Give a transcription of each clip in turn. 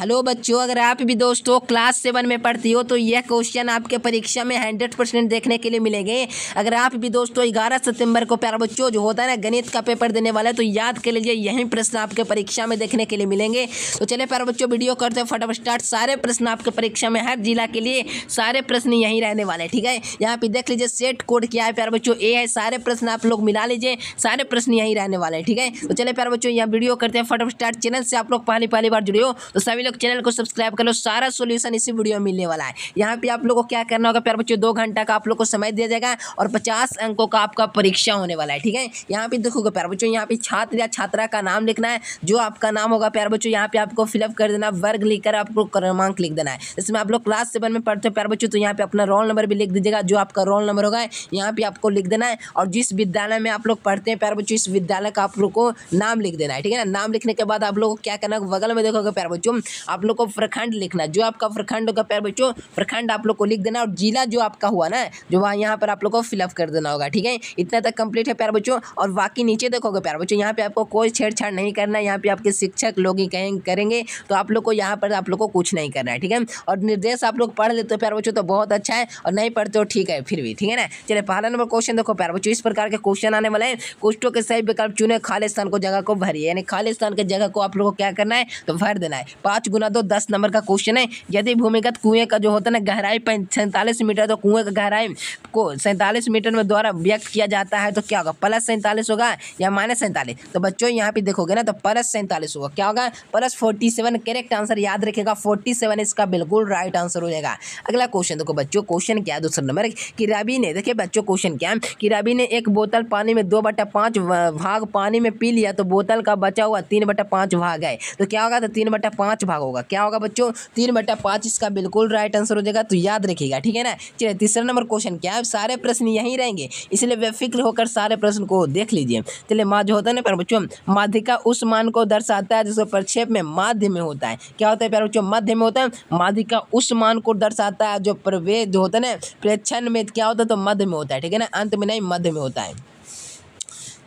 Hello बच्चों, अगर आप भी दोस्तों क्लास 7 में पढ़ती हो तो यह क्वेश्चन आपके परीक्षा में 100% देखने के लिए मिलेंगे। अगर आप भी दोस्तों 11 सितंबर को प्यारे बच्चों जो होता है ना गणित का पेपर देने वाला है, तो याद कर लीजिए यही प्रश्न आपके परीक्षा में देखने के लिए मिलेंगे। तो चलिए प्यारे बच्चों वीडियो करते हैं फटाफट स्टार्ट। सारे प्रश्न आपके परीक्षा में हर जिला के लिए सारे प्रश्न यहीं रहने वाले हैं, ठीक है। यहाँ पे देख लीजिए सेट कोड क्या है प्यारे बच्चों, ए है। सारे प्रश्न आप लोग मिला लीजिए, सारे प्रश्न यहीं रहने वाले हैं, ठीक है। तो चलिए प्यारे बच्चों यहाँ वीडियो करते हैं फटाफट स्टार्ट। चैनल से आप लोग पहली बार जुड़े हो तो सभी लोग चैनल को सब्सक्राइब कर लो। सारा सॉल्यूशन इसी वीडियो में मिलने वाला है। यहाँ पे आप लोगों को क्या करना होगा प्यारे बच्चों, 2 घंटा का आप लोग को समय दिया जाएगा और 50 अंकों का आपका परीक्षा होने वाला है, ठीक है। यहाँ पे देखोगे प्यारे बच्चों, यहाँ पे छात्र या छात्रा का नाम लिखना है। जो आपका नाम होगा प्यारे बच्चों यहाँ पे आपको फिलअप कर देना, वर्ग लिखकर आपको क्रमांक लिख देना है। इसमें आप लोग क्लास 7 में पढ़ते हो प्यारे बच्चों, तो यहाँ पे अपना रोल नंबर भी लिख दीजिएगा। जो आपका रोल नंबर होगा यहाँ पे आपको लिख देना है, और जिस विद्यालय में आप लोग पढ़ते हैं प्यारे बच्चों इस विद्यालय का आप लोग को नाम लिख देना है, ठीक है ना। नाम लिखने के बाद आप लोग को क्या करना है, बगल में देखोगे प्यारे बच्चों आप लोग को प्रखंड लिखना है। जो आपका प्रखंड होगा प्यारे बच्चों प्रखंड आप लोग को लिख देना, और जिला जो आपका हुआ ना जो वहाँ यहाँ पर आप लोग को फिलअप कर देना होगा, ठीक है। इतना तक कंप्लीट है प्यारे बच्चों। और बाकी नीचे देखोगे प्यारे बच्चों यहाँ पे आपको कोई छेड़छाड़ नहीं करना है। यहाँ पे आपके शिक्षक लोग ही करेंगे, तो आप लोग को यहाँ पर आप लोग को कुछ नहीं करना है, ठीक है। और निर्देश आप लोग पढ़ लेते हो प्यारे बच्चों तो बहुत अच्छा है, और नहीं पढ़ते हो ठीक है फिर भी, ठीक है ना। चलिए पहला नंबर क्वेश्चन देखो प्यारे बच्चों, इस प्रकार के क्वेश्चन आने वाले हैं। कुष्ठों के सही विकल्प चुने, खाली स्थान को जगह को भरिए। यानी खाली स्थान के जगह को आप लोग को क्या करना है तो भर देना है। 5 गुना 2 10 नंबर का क्वेश्चन है। यदि भूमिगत कुएं का जो होता है ना गहराई 47 मीटर, तो कुएं का गहराई को 47 मीटर में द्वारा व्यक्त किया जाता है, तो क्या होगा +47 होगा या -47। तो बच्चों यहाँ पे देखोगे ना तो +47 होगा। क्या होगा +47 करेक्ट आंसर याद रखेगा। 47 इसका बिल्कुल राइट आंसर हो जाएगा। अगला क्वेश्चन देखो बच्चों, क्वेश्चन क्या है दूसरा नंबर कि रवि ने, देखिए बच्चों क्वेश्चन क्या है कि रवि ने एक बोतल पानी में 2/5 भाग पानी में पी लिया, तो बोतल का बचा हुआ 3/5 भाग है, तो क्या होगा तो 3/5 भाग होगा। क्या होगा बच्चों 3/5 इसका बिल्कुल राइट आंसर हो जाएगा, तो याद रखिएगा, ठीक है ना। चलिए तीसरा नंबर क्वेश्चन क्या है, सारे प्रश्न यहीं रहेंगे इसलिए बेफिक्र होकर सारे प्रश्न को देख लीजिए। चलिए माँ जो होता है ना प्यारे बच्चों, माध्यिका उस मान को दर्शाता है जिसको प्रक्षेप में माध्य में होता है। क्या होता है प्यारे बच्चों मध्य में होता है। माध्यिका उस मान को दर्शाता है जो प्रवेश जो होता है ना प्रेक्षण में क्या होता है तो मध्य में होता है, ठीक है ना, अंत में नहीं मध्य में होता है।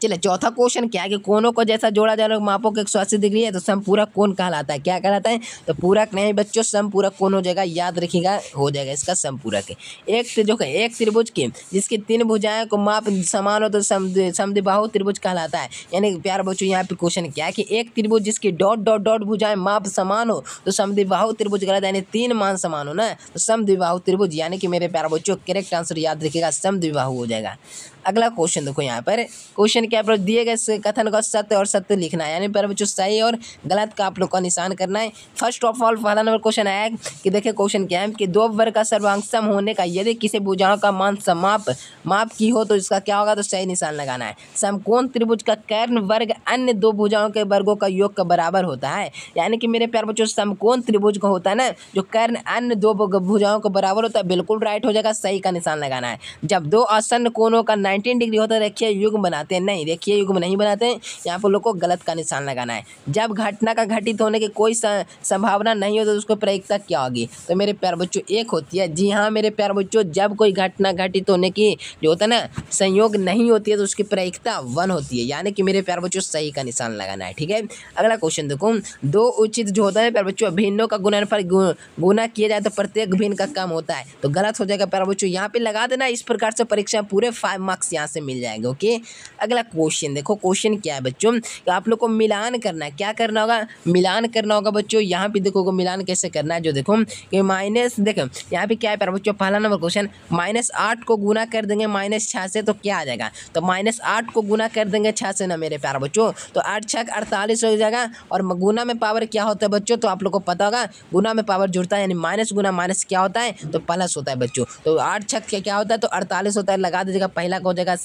चलिए चौथा क्वेश्चन क्या है कि कोनों को जैसा जोड़ा जा रहा है मापों के 180 डिग्री है तो समपूरक कोण कहलाता है। क्या कहलाता है तो पूरक नहीं बच्चों समपूरक कोण हो जाएगा, याद रखिएगा हो जाएगा इसका समपूरक है। एक त्रिभुज की जिसकी 3 भुजाएं को माप समान हो तो समद्विबाहु त्रिभुज कहलाता है। यानी प्यारे बच्चों यहाँ पे क्वेश्चन क्या है कि एक त्रिभुज जिसकी डॉट भुजाएं माप समान हो तो समद्विबाहु त्रिभुज कहलाता है। यानी 3 मान समान हो ना तो समद्विबाहु त्रिभुज, यानी कि मेरे प्यारे बच्चों करेक्ट आंसर याद रखिएगा समद्विबाहु हो जाएगा। अगला क्वेश्चन देखो यहाँ पर क्वेश्चन क्या है, दिए गए कथन का सत्य और सत्य लिखना है। यानी पर बच्चों सही और गलत का आप लोग का निशान करना है। फर्स्ट ऑफ ऑल पहला नंबर क्वेश्चन आया कि देखिए क्वेश्चन क्या है कि 2 वर्ग का सर्वांग सम होने का यदि किसी भुजाओं का मान माप की हो तो इसका क्या होगा तो सही निशान लगाना है। समकोण त्रिभुज का कर्ण वर्ग अन्य 2 भुजाओं के वर्गों का योग का बराबर होता है। यानी कि मेरे प्यारे बच्चों समकोण त्रिभुज का होता है ना जो कर्ण अन्य 2 भुजाओं को बराबर होता है, बिल्कुल राइट हो जाएगा, सही का निशान लगाना है। जब 2 आसन्न कोणों का 90 डिग्री होता है रेखीय युग्म बनाते हैं, नहीं रेखीय युग्म नहीं बनाते हैं, यहाँ पर लोग को गलत का निशान लगाना है। जब घटना का घटित होने की कोई संभावना नहीं हो तो उसको प्रायिकता क्या होगी तो मेरे प्यारे बच्चों 1 होती है। जी हाँ मेरे प्यारे बच्चों, जब कोई घटना घटित होने की जो होता है ना संयोग नहीं होती है तो उसकी प्रायिकता 1 होती है। यानी कि मेरे प्यारे बच्चों सही का निशान लगाना है, ठीक है। अगला क्वेश्चन देखो, 2 उचित जो होता है प्यारे बच्चों भिन्नों का गुणनफल गुना किया जाए तो प्रत्येक भिन्न का कम होता है, तो गलत हो जाएगा प्यारे बच्चों। यहाँ पे लगा देना, इस प्रकार से परीक्षा पूरे 5 मार्क्स यहाँ से मिल जाएंगे, ओके। अगला क्वेश्चन देखो, क्वेश्चन क्या है बच्चों कि आप लोग को मिलान करना है। क्या करना होगा मिलान करना होगा बच्चों। यहाँ पे देखो मिलान कैसे करना है, जो देखो कि माइनस देखो यहाँ पे क्या है बच्चों, पहला नंबर क्वेश्चन -8 को गुना कर देंगे -6 से तो क्या आ जाएगा तो -8 को गुना कर देंगे 6 से ना मेरे प्यारे बच्चों, तो 8 6 48 हो जाएगा। और गुना में पावर क्या होता है बच्चों, तो आप लोग को पता होगा गुना में पावर जुड़ता है, यानी माइनस गुना माइनस क्या होता है तो प्लस होता है बच्चों। तो 8 6 क्या होता है तो 48 होता है, लगा दीजिएगा। पहला का हो जाएगा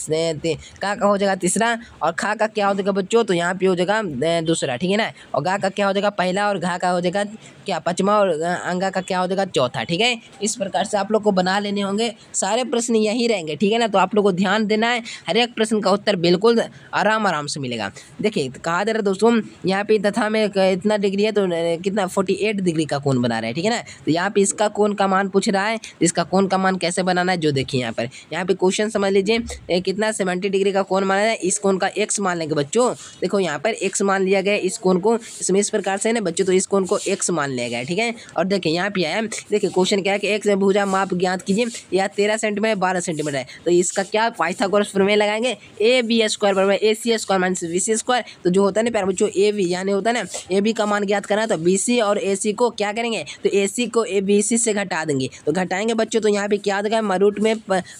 का हो जाएगा तीसरा, और खा का क्या हो जाएगा बच्चों तो यहाँ पे हो जाएगा दूसरा, ठीक है ना। और गा का क्या हो जाएगा पहला, और घा का हो जाएगा क्या 5वां, और अंगा का क्या हो जाएगा चौथा, ठीक है। इस प्रकार से आप लोग को बना लेने होंगे। सारे प्रश्न यही रहेंगे, ठीक है ना। तो आप लोग को ध्यान देना है, हर एक प्रश्न का उत्तर बिल्कुल आराम से मिलेगा। देखिए कहा जा रहा है दोस्तों यहाँ पे तथा में इतना डिग्री है तो कितना 48 डिग्री का कोण बना रहा है, ठीक है ना। तो यहाँ पे इसका कोण का मान पूछ रहा है, इसका कोण का मान कैसे बनाना है जो देखिए यहाँ पे क्वेश्चन समझ लीजिए। कितना 70 डिग्री का कोण बनाना है, इस कोण का x मान लेंगे बच्चों। देखो यहाँ पर x मान लिया गया इस कोण को, इसमें इस प्रकार से है ना बच्चों, तो इस कोण को x मान लिया गया, ठीक है। और देखिए यहाँ पे आया, देखिए क्वेश्चन क्या है कि x भुजा माप ज्ञात कीजिए, या 13 सेंटीमीटर 12 सेंटीमीटर है, तो इसका क्या पाइथागोरस प्रमेय लगाएंगे, AB² बराबर AC² माइनस BC²। तो जो होता है ना प्यारे बच्चों AB यानी होता है ना AB का मान ज्ञात करना, तो BC और AC को क्या करेंगे, तो AC को BC से घटा देंगे, तो घटाएंगे बच्चों, तो यहाँ पे क्या देगा, रूट में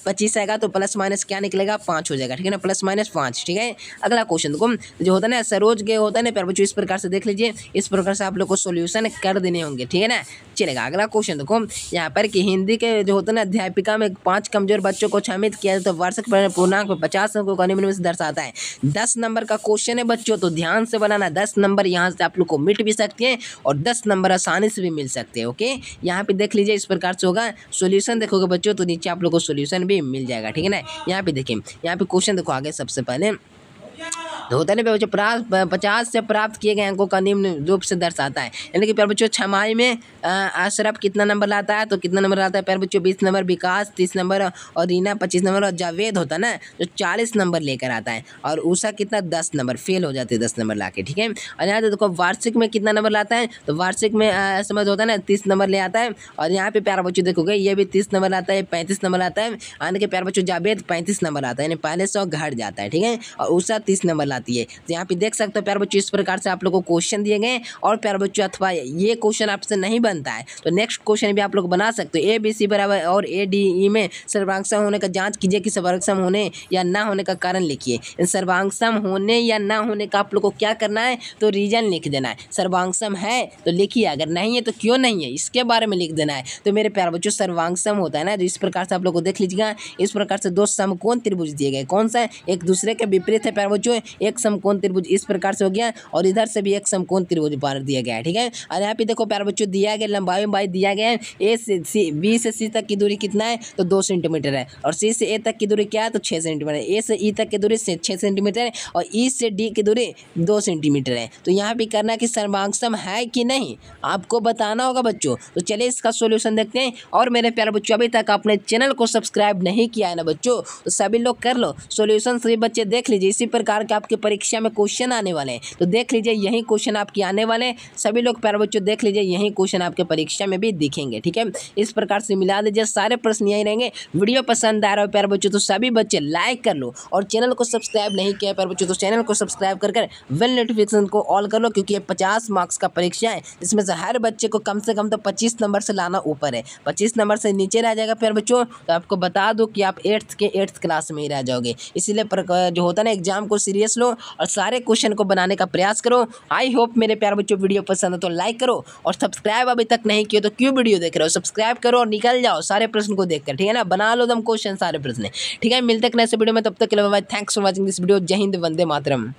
25 आएगा, तो प्लस माइनस क्या निकलेगा, 5 हो जाएगा, ठीक है ना, प्लस माइनस 5, ठीक है। अगला क्वेश्चन देखो, जो होता है ना सरोज के होता है ना प्यारे बच्चों, इस प्रकार से देख लीजिए, इस प्रकार से आप लोग को सोल्यूशन कर देने होंगे, ठीक है ना। चलेगा अगला क्वेश्चन देखो यहाँ पर कि हिंदी के जो होता है ना अध्यापिका में 5 कमजोर बच्चों को शामिल किया जाए, तो वार्षिक पूर्णांक 50 अंकों को निम्न में से दर्शाता है। 10 नंबर का क्वेश्चन है बच्चों, तो ध्यान से बनाना। 10 नंबर यहाँ से आप लोग को मिट भी सकते हैं और 10 नंबर आसानी से भी मिल सकते हैं। ओके, यहाँ पे देख लीजिए, इस प्रकार से होगा। सॉल्यूशन देखोगे बच्चों तो नीचे आप लोग को सॉल्यूशन भी मिल जाएगा, ठीक है ना। यहाँ पे देखिए, यहाँ पे क्वेश्चन देखो आगे, सबसे पहले होता है ना बच्चों 50 से प्राप्त किए गए अंकों का निम्न रूप से दर्शाता है, यानी कि प्यारे बच्चों छमाही में अशरफ कितना नंबर लाता है, तो कितना नंबर लाता है प्यारे बच्चों 20 नंबर, विकास 30 नंबर, और रीना 25 नंबर, और जावेद होता है ना जो 40 नंबर लेकर आता है, और उषा कितना 10 नंबर, फेल हो जाते हैं 10 नंबर ला के, ठीक है। और यहाँ देखो वार्षिक में कितना नंबर लाता है, तो वार्षिक में समझ होता है ना 30 नंबर ले आता है, और यहाँ पे प्यारे बच्चों देखोगे ये भी 30 नंबर लाता है, 35 नंबर आता है, यानी कि प्यारे बच्चों जावेद 35 नंबर आता है, यानी पहले 100 घट जाता है, ठीक है, और उषा 30 नंबर लाती है। तो यहाँ पे देख सकते हो प्यारे बच्चों, इस प्रकार से आप लोगों को क्वेश्चन दिए गए, और प्यारे बच्चों अथवा ये क्वेश्चन आपसे नहीं बनता है तो नेक्स्ट क्वेश्चन भी आप लोग बना सकते हो। ABC बराबर और ADE में सर्वांगसम होने का जांच कीजिए कि सर्वांगसम होने या ना होने का कारण लिखिए। सर्वांगसम होने या ना होने का आप लोग को क्या करना है, तो रीजन लिख देना है। सर्वांगसम है तो लिखिए, अगर नहीं है तो क्यों नहीं है इसके बारे में लिख देना है। तो मेरे प्यारे बच्चों सर्वांगसम होता है ना, तो इस प्रकार से आप लोग को देख लीजिएगा, इस प्रकार से 2 समकोण त्रिभुज दिए गए, कौन सा है, एक दूसरे के विपरीत है प्यारे बच्चों, एक समकोण त्रिभुज इस प्रकार से हो गया, और इधर से भी एक समकोण त्रिभुज बार दिया गया है, ठीक है। और यहाँ पे देखो प्यारे बच्चों दिया गया लंबाई दिया गया है, B से C तक की दूरी कितना है, तो 2 सेंटीमीटर है, और C से A तक की दूरी क्या है, तो 6 सेंटीमीटर है, A से E तक की दूरी 6 सेंटीमीटर है, और E से D की दूरी 2 सेंटीमीटर है। तो यहाँ पे करना कि सर्वांगसम है कि नहीं आपको बताना होगा बच्चों। तो चलिए इसका सोल्यूशन देखते हैं। और मेरे प्यारे बच्चों अभी तक आपने चैनल को सब्सक्राइब नहीं किया है ना बच्चों, तो सभी लोग कर लो। सोल्यूशन सभी बच्चे देख लीजिए, इसी प्रकार के आपके परीक्षा में क्वेश्चन आने वाले हैं, तो देख लीजिए यही क्वेश्चन आपके आने वाले हैं। सभी लोग प्यारे बच्चों देख लीजिए, यही क्वेश्चन आपके परीक्षा में भी दिखेंगे, ठीक है। इस प्रकार से मिला दीजिए, सारे प्रश्न यही रहेंगे। वीडियो पसंद आ रहा है प्यारे बच्चों तो सभी बच्चे लाइक कर लो, और चैनल को सब्सक्राइब नहीं किया प्यारे बच्चों तो चैनल को सब्सक्राइब कर बेल नोटिफिकेशन को ऑल कर लो, क्योंकि ये 50 मार्क्स का परीक्षा है, इसमें से हर बच्चे को कम से कम तो 25 नंबर से लाना ऊपर है। 25 नंबर से नीचे रह जाएगा प्यारे बच्चों तो आपको बता दो कि आप 8th क्लास में ही रह जाओगे। इसीलिए जो होता है ना एग्जाम को सीरियस लो और सारे क्वेश्चन को बनाने का प्रयास करो। आई होप मेरे प्यारे बच्चों वीडियो पसंद है तो लाइक करो, और सब्सक्राइब अभी तक नहीं किया तो क्यों वीडियो देख रहे हो, सब्सक्राइब करो और निकल जाओ सारे प्रश्न को देखकर, ठीक है ना। बना लो तुम क्वेश्चन सारे प्रश्न, ठीक है। मिलते हैं नेक्स्ट वीडियो में, तब तक के लिए bye, thanks for watching this video. जय हिंद, वंदे मातरम।